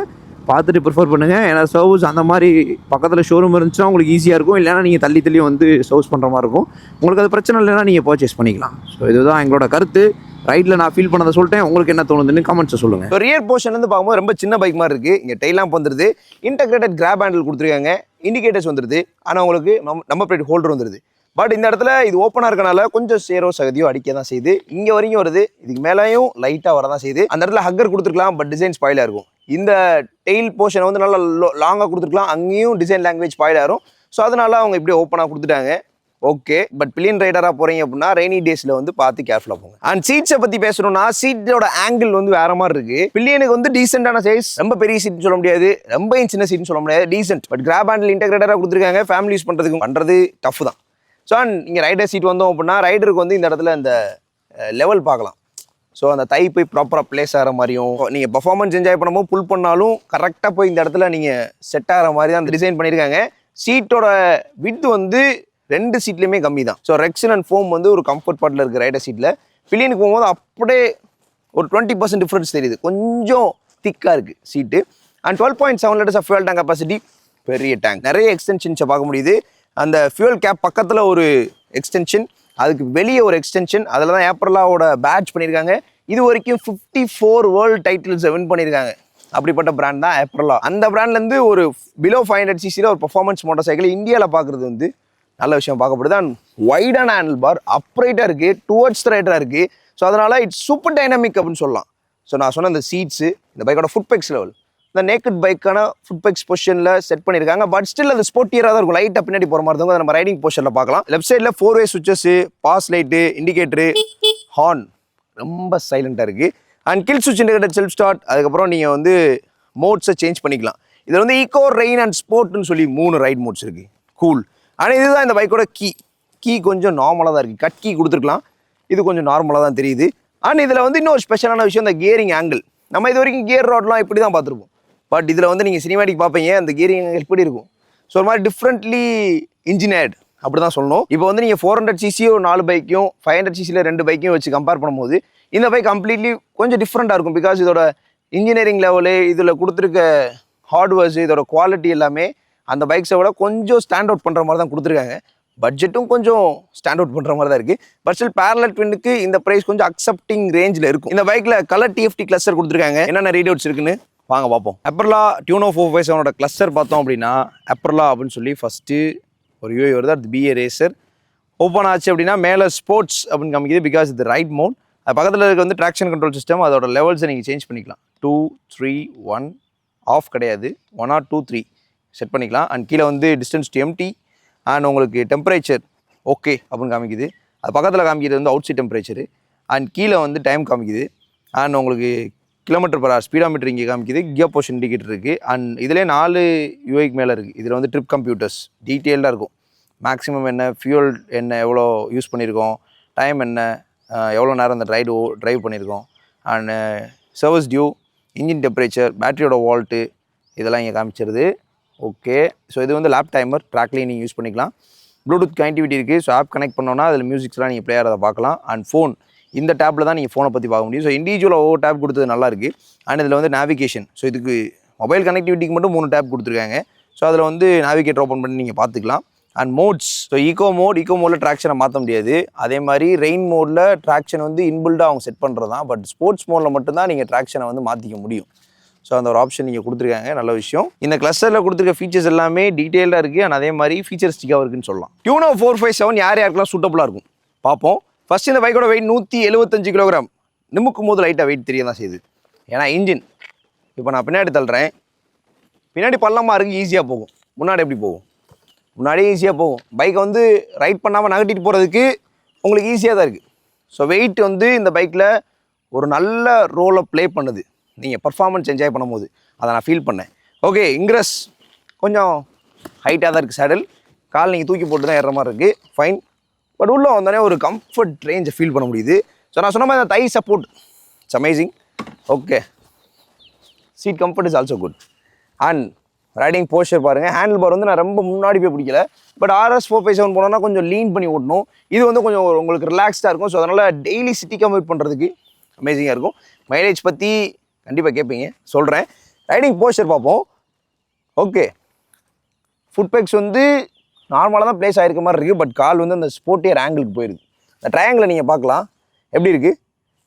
S2: பார்த்துட்டு ப்ரிஃபர் பண்ணுங்கள். ஏன்னா சர்வீஸ் அந்த மாதிரி பக்கத்தில் ஷோரூம் இருந்துச்சுன்னா உங்களுக்கு ஈஸியாக இருக்கும். இல்லைனா நீங்கள் தள்ளி தள்ளி வந்து சர்வீஸ் பண்ணுற மாதிரி இருக்கும். உங்களுக்கு அது பிரச்சனை இல்லைன்னா நீங்கள் பர்ச்சேஸ் பண்ணிக்கலாம். ஸோ இதுதான் எங்களோட கருத்து. ரைட்டில் நான் ஃபீல் பண்ணதை சொல்லிட்டேன், உங்களுக்கு என்ன தோணுதுன்னு கமெண்ட்ஸை சொல்லுங்கள்.
S1: இப்போ ரியர் போர்ஷன்லேருந்து பார்க்கும்போது ரொம்ப சின்ன பைக் மாதிரி இருக்குது. இங்கே டெய்ல் லேம்ப் வந்துருது, இன்டெகிரேட்டட் கிராப் ஹேண்டில் கொடுத்துருக்காங்க, இண்டிகேட்டர்ஸ் வந்துருது, ஆனால் உங்களுக்கு நம்பர் பிளேட் ஹோல்டர் வந்துருது. பட் இந்த இடத்துல இது ஓப்பனாக இருக்கனால கொஞ்சம் சேரோ சகதியோ அடிக்க தான் செய்யுது. இங்கே வரைக்கும் வருது, இதுக்கு மேலேயும் லைட்டாக வர தான் செய்யுது. அந்த இடத்துல ஹக்கர் கொடுத்துருக்கலாம், பட் டிசைன் ஸ்பாயிலாக இருக்கும். இந்த டெய்ல் போர்ஷனை வந்து நல்லா லாங்காக கொடுத்துருக்கலாம், அங்கேயும் டிசைன் லாங்குவேஜ் ஸ்பாயிலாக இருக்கும். ஸோ அதனால அவங்க இப்படியே ஓப்பனாக கொடுத்துட்டாங்க. ஓகே, பட் பில்லியன் ரைடராக போகிறீங்க அப்படின்னா ரெய்னி டேஸில் வந்து பார்த்து கேர்ஃபுல்லாக போங்க. அண்ட் சீட்ஸை பற்றி பேசணும்னா சீட்டோட ஆங்கிள் வந்து வேற மாதிரி இருக்கு. பில்லியனுக்கு வந்து டீசென்டான சைஸ், ரொம்ப பெரிய சீட்னு சொல்ல முடியாது, ரொம்ப சின்ன சீட்னு சொல்ல முடியாது, டீசென்ட். பட் கிராப் ஹேண்டில் இன்டெகிரேட்டராக கொடுத்துருக்காங்க, ஃபேமிலி யூஸ் பண்ணுறது டஃப் தான். ஸோ அண்ட் இங்கே ரைடர் சீட் வந்தோம் அப்படின்னா ரைடருக்கு வந்து இந்த இடத்துல இந்த லெவல் பார்க்கலாம். ஸோ அந்த தை போய் ப்ராப்பராக பிளேஸ் ஆகிற மாதிரியும், நீங்கள் பர்ஃபார்மன்ஸ் என்ஜாய் பண்ணும்போது புல் பண்ணாலும் கரெக்டாக போய் இந்த இடத்துல நீங்கள் செட் ஆகிற மாதிரி தான் டிசைன் பண்ணியிருக்காங்க. சீட்டோட வித் வந்து 2 சீட்லையுமே கம்மி தான். ஸோ ரெக்ஸன் அண்ட் ஃபோம் வந்து ஒரு கம்ஃபர்ட் பார்ட்டில் இருக்குது ரைடர் சீட்டில். பில்லியனுக்கு போகும்போது அப்படியே ஒரு 20% டிஃப்ரென்ஸ் தெரியுது, கொஞ்சம் திக்காக இருக்குது seat. And 12.7 liters of fuel tank capacity, பெரிய டேங்க், நிறைய எக்ஸ்டென்ஷன்ஸை பார்க்க முடியுது. அந்த ஃபியூல் கேப் பக்கத்தில் ஒரு எக்ஸ்டென்ஷன், அதுக்கு வெளியே ஒரு எக்ஸ்டென்ஷன், அதில் தான் ஏப்ரலாவோட பேட்ச் பண்ணியிருக்காங்க. இது வரைக்கும் 54 வேர்ல்டு டைட்டில்ஸை வின் பண்ணியிருக்காங்க. அப்படிப்பட்ட பிராண்ட் தான் ஏப்ரலா. அந்த பிராண்ட்லேருந்து ஒரு பிலோ 500 cc ஒரு பர்ஃபார்மன்ஸ் மோட்டார் சைக்கிள் இந்தியாவில் பார்க்குறது வந்து நல்ல விஷயம் பார்க்கப்படுது. அண்ட் வைடான ஹேண்டில் பார், அப்ரைட்டாக இருக்குது, டுவர்ட்ஸ் ரைடராக இருக்குது. ஸோ அதனால் இட்ஸ் சூப்பர் டைனமிக் அப்படின்னு சொல்லலாம். ஸோ நான் சொன்ன இந்த சீட்ஸு, இந்த பைக்கோட ஃபுட் பெக்ஸ் லெவல், இந்த நேக்கட் பைக்கான ஃபுட் பெக்ஸ் பொசிஷனில் செட் பண்ணியிருக்காங்க. பட் ஸ்டில் அது ஸ்போர்ட்டியராக தான் இருக்கும், லைட்டாக பின்னாடி போகிற மாதிரி இருக்கும். நம்ம ரைடிங் பொசிஷனில் பார்க்கலாம். லெஃப்ட் சைடில் 4-way switches, pass light, indicator, horn ரொம்ப சைலண்ட்டாக இருக்குது. அண்ட் கில் சுவிட்ச் இண்டிகேட்டர், செல்ஃப் ஸ்டார்ட், அதுக்கப்புறம் நீங்கள் வந்து மோட்ஸை சேஞ்ச் பண்ணிக்கலாம். இதில் வந்து ஈகோ, ரெயின் அண்ட் ஸ்போர்ட்னு சொல்லி 3 ரைட் மோட்ஸ் இருக்குது. கூல். ஆனால் இதுதான் இந்த பைக்கோட கீ கொஞ்சம் நார்மலாக தான் இருக்குது. கட் கீ கொடுத்துருக்கலாம், இது கொஞ்சம் நார்மலாக தான் தெரியுது. அண்ட் இதில் வந்து இன்னொரு ஸ்பெஷலான விஷயம், இந்த கியரிங் ஆங்கிள். நம்ம இது வரைக்கும் கியர் ராட்லாம் இப்படி தான் பார்த்துருப்போம். பட் இதில் வந்து நீங்கள் சினிமேட்டிக் பார்ப்பீங்க, அந்த கியரிங் ஆங்கிள் எப்படி இருக்கும். ஸோ ஒரு மாதிரி டிஃப்ரெண்ட்லி இன்ஜினியர்டு அப்படி தான் சொல்லணும். இப்போ வந்து நீங்கள் 400 cc 4 பைக்கையும் 500 cc 2 பைக்கையும் வச்சு கம்பேர் பண்ணும்போது இந்த பைக் கம்ப்ளீட்லி கொஞ்சம் டிஃப்ரெண்ட்டாக இருக்கும். பிகாஸ் இதோட இன்ஜினியரிங் லெவலு, இதில் கொடுத்துருக்க ஹார்ட்வேர்ஸு, இதோட குவாலிட்டி எல்லாமே அந்த பைக்ஸை விட கொஞ்சம் ஸ்டாண்ட் அவுட் பண்ணுற மாதிரி தான் கொடுத்துருக்காங்க. பட்ஜெட்டும் கொஞ்சம் ஸ்டாண்ட் அவுட் பண்ணுற மாதிரி தான் இருக்குது. பட் ஸ்டில் பேரலல் ட்வின்னுக்கு இந்த ப்ரைஸ் கொஞ்சம் அக்செப்டிங் ரேஞ்சில் இருக்கும். இந்த பைக்கில் கலர் டிஎஃப்டி கிளஸ்டர் கொடுத்துருக்காங்க. என்னென்ன ரேடியோட்ஸ் இருக்குன்னு வாங்க பார்ப்போம். ஏப்ரலா டியூனோ 457 கிளஸ்டர் பார்த்தோம் அப்படின்னா, ஏப்ரலா அப்படின்னு சொல்லி ஃபஸ்ட்டு ஒரு யூஐ வருது, அது BA ரேசர். ஓப்பன் ஆச்சு அப்படின்னா மேலே ஸ்போர்ட்ஸ் அப்படின்னு காமிக்குது, பிகாஸ் இது ரைட் மோட். அது பக்கத்தில் இருக்க வந்து ட்ராக்ஷன் கண்ட்ரோல் சிஸ்டம், அதோட லெவல்ஸை நீங்கள் சேஞ்ச் பண்ணிக்கலாம். 2, 3, 1 ஆஃப் கிடையாது, 1 or 2, 3 செட் பண்ணிக்கலாம். அண்ட் கீழே வந்து டிஸ்டன்ஸ் டு எம்டி அண்ட் உங்களுக்கு டெம்பரேச்சர் ஓகே அப்படின்னு காமிக்குது. அது பக்கத்தில் காமிக்கிறது வந்து அவுட் சைட் டெம்பரேச்சரு. அண்ட் கீழே வந்து டைம் காமிக்குது. அண்ட் உங்களுக்கு km/h ஸ்பீடாமீட்டர் இங்கே காமிக்குது. கியர் பொசிஷன் இண்டிகேட்டர் இருக்குது. அண்ட் இதிலே 4 யூஐக்கு மேலே இருக்குது. இதில் வந்து ட்ரிப் கம்ப்யூட்டர்ஸ் டீட்டெயில்டாக இருக்கும். மேக்ஸிமம் என்ன, ஃபியூல் என்ன, எவ்வளோ யூஸ் பண்ணியிருக்கோம், டைம் என்ன, எவ்வளோ நேரம் அந்த ட்ரைவ் பண்ணியிருக்கோம், and service due, engine temperature, பேட்டரியோட வால்ட்டு, இதெல்லாம் இங்கே காமிச்சிருது. ஓகே, ஸோ இது வந்து லேப் டைமர், ட்ராக்லேயும் நீங்கள் யூஸ் பண்ணிக்கலாம். ப்ளூடூத் கனெக்டிவிட்டி இருக்குது. ஸோ ஆப் கனெக்ட் பண்ணோன்னா அதில் மியூசிக்ஸ்லாம் நீங்கள் ப்ளே ஆகிறத பார்க்கலாம். அண்ட் ஃபோன், இந்த டேப்பில் தான் நீங்கள் ஃபோனை பற்றி பார்க்க முடியும். ஸோ இண்டிவிஜுவலாக ஒவ்வொரு டேப் கொடுத்தது நல்லா இருக்குது. அண்ட் இதில் வந்து நேவிகேஷன், ஸோ இதுக்கு மொபைல் கனெக்டிவிட்டிக்கு மட்டும் 3 டேப் கொடுத்துருக்காங்க. ஸோ அதில் வந்து நேவிகேட்டர் ஓப்பன் பண்ணி நீங்கள் பார்த்துக்கலாம். அண்ட் மோட்ஸ், ஸோ ஈகோ மோடில் ட்ராக்ஷனை மாற்ற முடியாது. அதே மாதிரி ரெயின் மோடில் ட்ராக்ஷன் வந்து இன்பில்டாக அவங்க செட் பண்ணுறது தான். பட் ஸ்போர்ட்ஸ் மோடில் மட்டும்தான் நீங்கள் ட்ராக்ஷனை வந்து மாற்றிக்க முடியும். ஸோ அந்த ஒரு ஆப்ஷன் நீங்கள் கொடுத்துருக்காங்க, நல்ல விஷயம். இந்த கிளஸ்டரில் கொடுத்துருக்க ஃபீச்சர்ஸ் எல்லாமே டீட்டெயிலாக இருக்குது. அண்ட் அதே மாதிரி ஃபீச்சர்ஸ்டிக்காக இருக்குன்னு சொல்லலாம். டியூனோ 457 யாருக்கெல்லாம் சூட்டபுளாக இருக்கும் பார்ப்போம். ஃபஸ்ட் இந்த பைக்கோட வெயிட் 175 கிலோகிராம். நிமுக்கும் போது லைட்டாக வெயிட் தெரிய தான் செய்யுது. ஏன்னா இன்ஜின் இப்போ நான் பின்னாடி தள்ளுறேன், பின்னாடி பள்ளமாக இருக்குது, ஈஸியாக போகும். முன்னாடி எப்படி போகும்? முன்னாடியே ஈஸியாக போகும். பைக்கை வந்து ரைட் பண்ணாமல் நகட்டிட்டு போகிறதுக்கு உங்களுக்கு ஈஸியாக தான் இருக்குது. ஸோ வெயிட் வந்து இந்த பைக்கில் ஒரு நல்ல ரோலை ப்ளே பண்ணுது. நீங்கள் பர்ஃபார்மன்ஸ் என்ஜாய் பண்ணும்போது அதை நான் ஃபீல் பண்ணேன். ஓகே, இன்க்ரஸ் கொஞ்சம் ஹைட்டாக தான் இருக்குது. சேடல் கால் நீங்கள் தூக்கி போட்டு தான் ஏறுற மாதிரி இருக்குது, ஃபைன். பட் உள்ளே வந்தோடனே ஒரு கம்ஃபர்ட் ரேஞ்சை ஃபீல் பண்ண முடியுது. ஸோ நான் சொன்ன மாதிரி அந்த thigh support it's amazing. Okay, seat comfort is also good. And riding posture பாருங்கள். ஹேண்டில் பார் வந்து நான் ரொம்ப முன்னாடி போய் பிடிக்கல. பட் RS 457 போனோம்னா கொஞ்சம் லீன் பண்ணி ஓட்டணும். இது வந்து கொஞ்சம் உங்களுக்கு ரிலாக்ஸ்டாக இருக்கும். ஸோ அதனால் டெய்லி சிட்டி கம்யூட் பண்ணுறதுக்கு அமேசிங்காக இருக்கும். மைலேஜ் பற்றி கண்டிப்பாக கேட்பீங்க, சொல்கிறேன். ரைடிங் போஸ்டர் பார்ப்போம். ஓகே, ஃபுட் பெக்ஸ் வந்து நார்மலாக தான் ப்ளேஸ் ஆகிருக்க மாதிரி இருக்குது. பட் கால் வந்து அந்த ஸ்போர்ட்டியர் ஆங்கிளுக்கு போயிருக்கு. இந்த ட்ரையாங்கிளை நீங்கள் பார்க்கலாம் எப்படி இருக்குது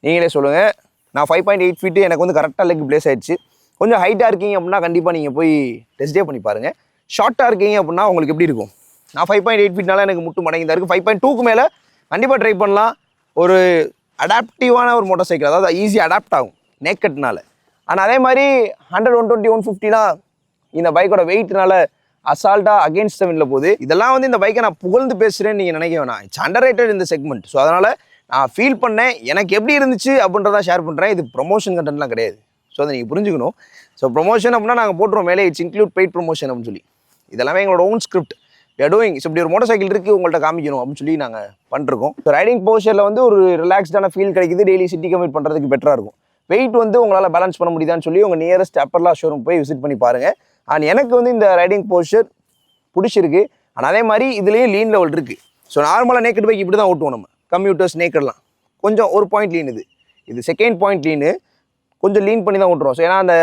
S1: நீங்களே சொல்லுங்கள். நான் 5.8 ஃபீட்டு எனக்கு வந்து கரெக்டாக லெக் ப்ளேஸ் ஆகிடுச்சு. கொஞ்சம் ஹைட்டாக இருக்கீங்க அப்படின்னா கண்டிப்பாக நீங்கள் போய் டெஸ்ட் பண்ணி பாருங்கள். ஷார்ட்டாக இருக்கீங்க அப்படின்னா உங்களுக்கு எப்படி இருக்கும்? நான் 5.8 ஃபீட்னால எனக்கு முட்டு மடங்கி தான் இருக்குது. 5.2க்கு மேலே கண்டிப்பாக ட்ரை பண்ணலாம். ஒரு அடாப்டிவான ஒரு மோட்டார் சைக்கிள், அதாவது ஈஸியாக அடாப்ட் ஆகும் நேக்கட்னால. ஆனால் அதே மாதிரி 100, 120, 150லாம் இந்த பைக்கோட வெயிட்னால அசால்ட்டாக அகேன்ஸ்ட் செவனில் போகுது. இதெல்லாம் வந்து இந்த பைக்கை நான் புகழ்ந்து பேசுகிறேன்னு நீங்கள் நினைக்க வேணாம். இட்ஸ் அண்டர் ரேட்டட் இந்த செக்மெண்ட். ஸோ அதனால் நான் ஃபீல் பண்ணேன், எனக்கு எப்படி இருந்துச்சு அப்படின்றத ஷேர் பண்ணுறேன். இது ப்ரொமோஷன் கண்டென்ட்லாம் கிடையாது. ஸோ அதை நீங்கள் புரிஞ்சுக்கணும். ஸோ ப்ரொமோஷன் அப்படின்னா நாங்கள் போட்டுருவோம் மேலே, இட்ஸ் இன்க்ளூட் பெய்ட் ப்ரொமோஷன் அப்படின்னு சொல்லி. இதெல்லாமே எங்களோட ஓன் ஸ்கிரிப்ட் டூயிங். ஸோ இப்படி ஒரு மோட்டர் சைக்கிள் இருக்குது உங்கள்கிட்ட காமிக்கணும் அப்படின்னு சொல்லி நாங்கள் பண்ணிருக்கோம். ஸோ ரைடிங் போஸ்டரில் வந்து ஒரு ரிலாக்ஸ்டான ஃபீல் கிடைக்குது. டெய்லி சிட்டி கம்யூட் பண்ணுறதுக்கு பெட்டராக இருக்கும். வெயிட் வந்து உங்களால் பேலன்ஸ் பண்ண முடியுதான்னு சொல்லி உங்கள் நியரஸ்ட் அப்பர்லா ஷோரூம் போய் விசிட் பண்ணி பாருங்கள். அண்ட் எனக்கு வந்து இந்த ரைடிங் போஸ்டர் பிடிச்சிருக்கு. ஆனால் அதே மாதிரி இதுலேயும் லீன் லெவல் இருக்குது. ஸோ நார்மலாக நேக்கட் பைக் இப்படி தான் ஓட்டுவோம் நம்ம கம்யூட்டர்ஸ் நேக்கட்லாம். கொஞ்சம் ஒரு பாயிண்ட் லீன் இது செகண்ட் பாயிண்ட் லீனு. கொஞ்சம் லீன் பண்ணி தான் ஓட்டுறோம். ஸோ ஏன்னா அந்த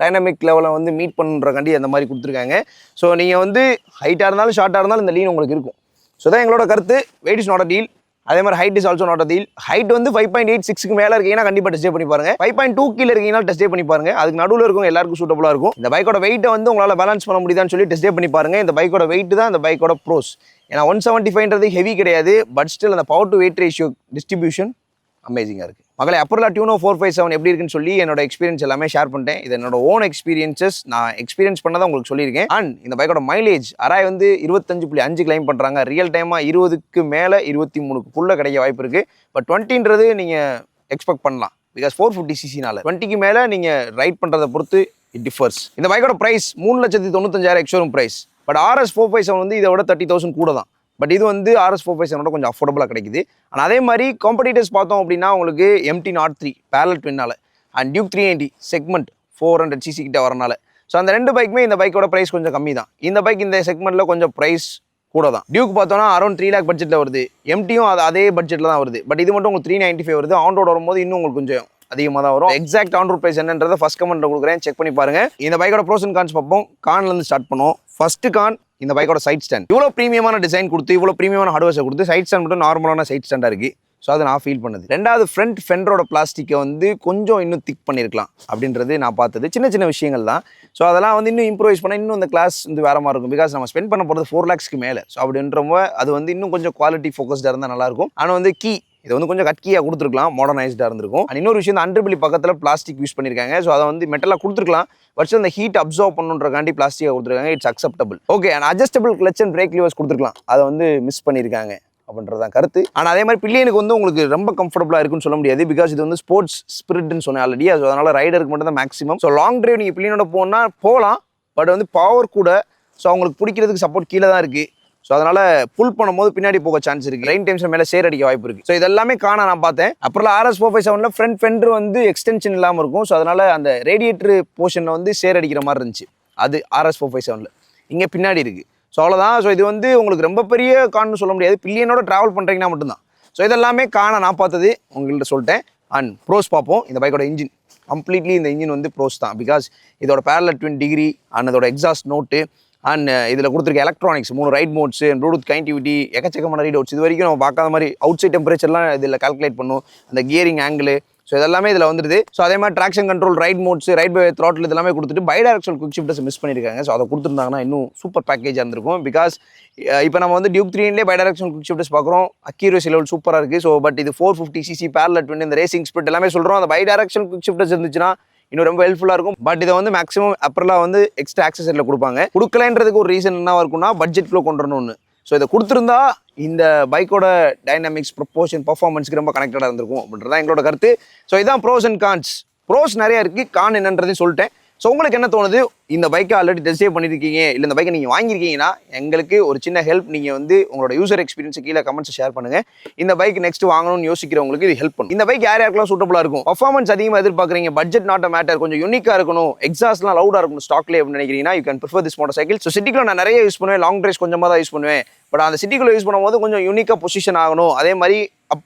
S1: டைனமிக் லெவலை வந்து மீட் பண்ணுறக்காண்டி அந்த மாதிரி கொடுத்துருக்காங்க. ஸோ நீங்கள் வந்து ஹைட்டாக இருந்தாலும் ஷார்ட்டாக இருந்தாலும் இந்த லீன் உங்களுக்கு இருக்கும். ஸோ தான் எங்களோட கருத்து. Weight is not a deal. அதே மாதிரி height is also not a deal. Height வந்து 5.86க்கு மேலே இருக்கீங்கன்னா கண்டிப்பாக டெஸ்ட் பண்ணி பாருங்க. 5.2 கீழே இருக்கீங்கன்னா டெஸ்ட் பண்ணி பாருங்க. அதுக்கு நடுவில் இருக்கும் எல்லாருக்கும் சூட்டபுளாக இருக்கும். இந்த பைக்கோட வெயிட்டை வந்து உங்களால் பேலன்ஸ் பண்ண முடியுதான்னு சொல்லி டெஸ்ட் பண்ணி பாருங்க. இந்த பைக்கோட வெயிட் தான் இந்த பைக்கோட ப்ரோஸ். ஏன்னா 175ன்றது ஹெவி கிடையாது. பட் ஸ்டில் அந்த power to weight ratio distribution அமேசிங்காக இருக்குது. மகளே, அப்பர்லா டியூனோ 457 எப்படி இருக்குன்னு சொல்லி என்னோட எக்ஸ்பீரியன்ஸ் எல்லாமே ஷேர் பண்ணிட்டேன். இது என்னோட ஓன் எக்ஸ்பீரியன்ஸஸ், நான் எக்ஸ்பீரியன்ஸ் பண்ணதான் உங்களுக்கு சொல்லியிருக்கேன். அண்ட் இந்த பைக்கோட மைலேஜ் அராய் வந்து 25.5 கிளைம் பண்ணுறாங்க. ரியல் டைமாக 20க்கு மேலே 23க்குள்ளே கிடைக்க வாய்ப்பு இருக்குது. பட் 20ன்றது நீங்கள் எக்ஸ்பெக்ட் பண்ணலாம். பிகாஸ் 450cc-னால 20க்கு மேலே நீங்கள் ரைட் பண்ணுறதை பொறுத்து இட் டிஃபர்ஸ். இந்த பைக்கோட price 3,95,000 ex showroom price. But RS 457 வந்து இதை விட 30,000 கூட தான். பட் இது வந்து RS 457 கொஞ்சம் அஃபோர்டபுளாக கிடைக்குது. ஆனால் அதே மாதிரி காம்படிட்டர்ஸ் பார்த்தோம் அப்படின்னா உங்களுக்கு MT-03 பேரலல் ட்வின்னால அண்ட் டியூக் 390 செக்மெண்ட் 400cc கிட்ட வரனால. ஸோ அந்த ரெண்டு பைக்குமே இந்த பைக்கோட ப்ரைஸ் கொஞ்சம் கம்மி தான். இந்த பைக் இந்த செக்மெண்ட்டில் கொஞ்சம் ப்ரைஸ் கூட தான். டியூக் பார்த்தோன்னா அரௌண்ட் 3 lakh பட்ஜெட்டில் வருது. MT-யும் அதே பட்ஜெட்டில் தான் வருது. பட் இது மட்டும் உங்களுக்கு 395 வருது. ஆன் ரோட் வரும்போது இன்னும் உங்களுக்கு கொஞ்சம் அதிகமாக தான் வரும். எக்ஸாக்ட் ஆன் ரோட் ப்ரைஸ் என்னன்றதை ஃபர்ஸ்ட் கமெண்ட்டில் கொடுக்குறேன், செக் பண்ணி பாருங்க. இந்த பைக்கோட ப்ரோஸ் அண்ட் கான்ஸ் பார்ப்போம். கான்லேருந்து ஸ்டார்ட் பண்ணுவோம். ஃபர்ஸ்ட் கான், இந்த பைக்கோட சைட் ஸ்டாண்ட். இவ்வளோ ப்ரீமியமான டிசைன் கொடுத்து இவ்வளோ ப்ரீமியமான ஹார்ட்வேர்ஸை கொடுத்து சைட் ஸ்டாண்ட் மட்டும் நார்மலான சைட் ஸ்டாண்டாக இருக்குது. ஸோ அதை நான் ஃபீல் பண்ணுது. ரெண்டாவது, ஃப்ரண்ட் ஃபெண்டரோட பிளாஸ்டிக்கை வந்து கொஞ்சம் இன்னும் திக் பண்ணியிருக்கலாம் அப்படின்றது நான் பார்த்தது. சின்ன சின்ன விஷயங்கள் தான். ஸோ அதெல்லாம் வந்து இன்னும் இம்ப்ரூவைஸ் பண்ணால் இன்னும் இந்த கிளாஸ் வந்து வேற மாதிரி இருக்கும். பிகாஸ் நம்ம ஸ்பெண்ட் பண்ண போகிறது 4 lakhsக்கு மேலே. ஸோ அப்படின்றப்போ அது வந்து இன்னும் கொஞ்சம் குவாலிட்டி ஃபோக்கஸ்டாக இருந்தால் நல்லாயிருக்கும். ஆனால் வந்து இதை வந்து கொஞ்சம் கட்கியாக கொடுத்துருக்கலாம், மாடர்னைஸ்டாக இருந்திருக்கும். அண்ட் இன்னொரு விஷயம், அண்டர்பிலி பக்கத்தில் பிளாஸ்டிக் யூஸ் பண்ணியிருக்காங்க. ஸோ அதை வந்து மெட்டலாக கொடுத்துருக்கலாம். பட் அந்த ஹீட் அப்சர்வ் பண்ணுன்றக்காண்டி பிளாஸ்டிக்காக கொடுத்துருக்காங்க. It's acceptable. Okay, and adjustable clutch and break levers கொடுத்துருக்கலாம். அதை வந்து மிஸ் பண்ணியிருக்காங்க அப்படின்றதான் கருத்து. ஆனால் அதே மாதிரி பில்லியனுக்கு வந்து உங்களுக்கு ரொம்ப கம்ஃபர்டபுளாக இருக்குன்னு சொல்ல முடியாது. பிகாஸ் இது வந்து ஸ்போர்ட்ஸ் ஸ்பிரிட்னு சொன்னேன் ஆல்ரெடி. ஸோ அதனால் ரைடருக்கு மட்டும் தான் மேக்ஸிமம். ஸோ லாங் டிரைவ் நீங்கள் பில்லியனோட போகலாம். பட் வந்து பவர் கூட. ஸோ அவங்களுக்கு பிடிக்கிறதுக்கு சப்போர்ட் கீழே தான் இருக்குது. ஸோ அதனால் புல் பண்ணும்போது பின்னாடி போக சான்ஸ் இருக்குது. ரெயின் டைம்ஸ் மேலே சேர் அடிக்க வாய்ப்பு இருக்குது. ஸோ இதெல்லாமே நான் பார்த்தேன். அப்புறம் RS 457 ஃப்ரண்ட் ஃபெண்டர் வந்து எக்ஸ்டென்ஷன் இல்லாமல் இருக்கும். ஸோ அதனால் அந்த ரேடியேட்டர் போர்ஷனில் வந்து சேர் அடிக்கிற மாதிரி இருந்துச்சு. அது RS 457 இங்கே பின்னாடி இருக்குது. ஸோ அவ்வளோதான். ஸோ இது வந்து உங்களுக்கு ரொம்ப பெரிய கான்னு சொல்ல முடியாது. பில்லியனோட ட்ராவல் பண்ணுறீங்கன்னா மட்டும்தான். ஸோ இதெல்லாமே நான் பார்த்தது உங்கள்கிட்ட சொல்லிட்டேன். அண்ட் ப்ரோஸ் பார்ப்போம். இந்த பைக்கோட இன்ஜின் கம்ப்ளீட்லி இந்த இன்ஜின் வந்து ப்ரோஸ் தான். பிகாஸ் இதோட பேரலல் ட்வின் டிகிரி அண்ட் அதோட எக்ஸாஸ்ட் நோட்டு அண்ட் இதில் கொடுத்துருக்க electronics 3 right modes, Bluetooth connectivity, எக்கச்சக்கமான ரீட் அவுட்ஸ். இது வரைக்கும் நம்ம பார்க்காத மாதிரி அவுட் சைட் டெம்பரேச்சர்லாம் இதில் கால்குலேட் பண்ணும். அந்த கியரிங் ஆங்கிள். ஸோ இதெல்லாமே இதில் வந்துருது. ஸோ அதே மாதிரி traction control, ride modes, ride by throttle இதெல்லாமே கொடுத்துட்டு பைடைரக்ஷனல் குவிக் ஷிஃப்டர்ஸ் மிஸ் பண்ணியிருக்காங்க. ஸோ அதை கொடுத்துருந்தாங்கன்னா இன்னும் சூப்பர் பேக்கேஜாக இருந்திருக்கும். பிகாஸ் இப்போ நம்ம வந்து டியூக் 3லேயே பைடைரக்ஷனல் குவிக் ஷிஃப்டர்ஸ் பார்க்குறோம். அக்யூரசி லெவல் சூப்பராக இருக்குது. ஸோ பட் இது 450cc பேரலல் ட்வின், இந்த ரேசிங் ஸ்பிரிட் எல்லாமே சொல்கிறோம். அந்த பைடைரக்ஷனல் குவிக் ஷிஃப்டர்ஸ் இருந்துச்சுன்னா இன்னும் ரொம்ப ஹெல்ப்ஃபுல்லாக இருக்கும். பட் இதை வந்து மேக்ஸிமம் அப்பர்லாம் வந்து எக்ஸ்ட்ரா ஆக்சஸரியில் கொடுப்பாங்க. கொடுக்கலன்றதுக்கு ஒரு ரீசன் என்னவா இருக்குன்னா பட்ஜெட்குள்ளே கொண்டு வரணும்னு. ஸோ இதை கொடுத்துருந்தா இந்த பைக்கோட டைனாமிக்ஸ், ப்ரொப்போர்ஷன், பர்ஃபார்மன்ஸ்க்கு ரொம்ப கனெக்டடாக இருந்திருக்கும் அப்படின்றதான் எங்களோட கருத்து. ஸோ இதான் ப்ரோஸ் அண்ட் கான்ஸ். ப்ரோஸ் நிறையா இருக்குது, கான் என்னன்றதையும் சொல்லிட்டேன். ஸோ உங்களுக்கு என்ன தோணுது? இந்த பைக்கை ஆல்ரெடி டெஸ்ட் ட்ரைவ் பண்ணியிருக்கீங்க, இல்லை இந்த பைக்கை நீங்கள் வாங்கியிருக்கீங்கன்னா எங்களுக்கு ஒரு சின்ன ஹெல்ப். நீங்கள் வந்து உங்களோட யூசர் எக்ஸ்பீரியன்ஸ் கீழே கமெண்ட்ஸ் ஷேர் பண்ணுங்கள். இந்த பைக் நெக்ஸ்ட் வாங்கணும்னு யோசிக்கிறவங்களுக்கு இது ஹெல்ப் பண்ணும். இந்த பைக் யார் யாருக்கெல்லாம் சூட்டபுளாக இருக்கும், பர்ஃபார்மன்ஸ் அதிகமாக எதிர்பார்க்குறீங்க, பட்ஜெட் நாட் மேட்டர், கொஞ்சம் யூனிக்காக இருக்கணும், எக்ஸாஸ்ட்லாம் லவுடாக இருக்கணும் ஸ்டாக்லேயே அப்படின்னு நினைக்கிறீங்கன்னா you can prefer this motor cycle. So சிட்டிக்குள்ள நான் நிறைய யூஸ் பண்ணுவேன், லாங் ட்ரைவ்ஸ் கொஞ்சமாக தான் யூஸ் பண்ணுவேன். பட் அந்த சிட்டிக்குள்ள யூஸ் பண்ணும்போது கொஞ்சம் யூனிக்காக பொசிஷன் ஆகணும், அதே மாதிரி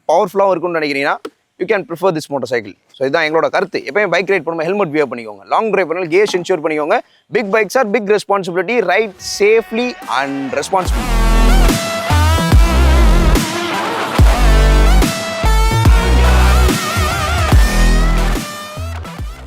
S1: பவர்ஃபுல்லாகவும் இருக்கும்னு நினைக்கிறீங்கன்னா you can prefer this motor cycle. So இதுதான் எங்களோட கருத்து. எப்பயுமே பைக் ரைட் பண்ணும்போது ஹெல்மெட் வியர் பண்ணிக்கோங்க. லாங் டிரைவ் பண்ணாலும் கேர்ஸ் இன்ஷூர் பண்ணிக்கோங்க. Big bikes are big responsibility. Ride safely and responsibility.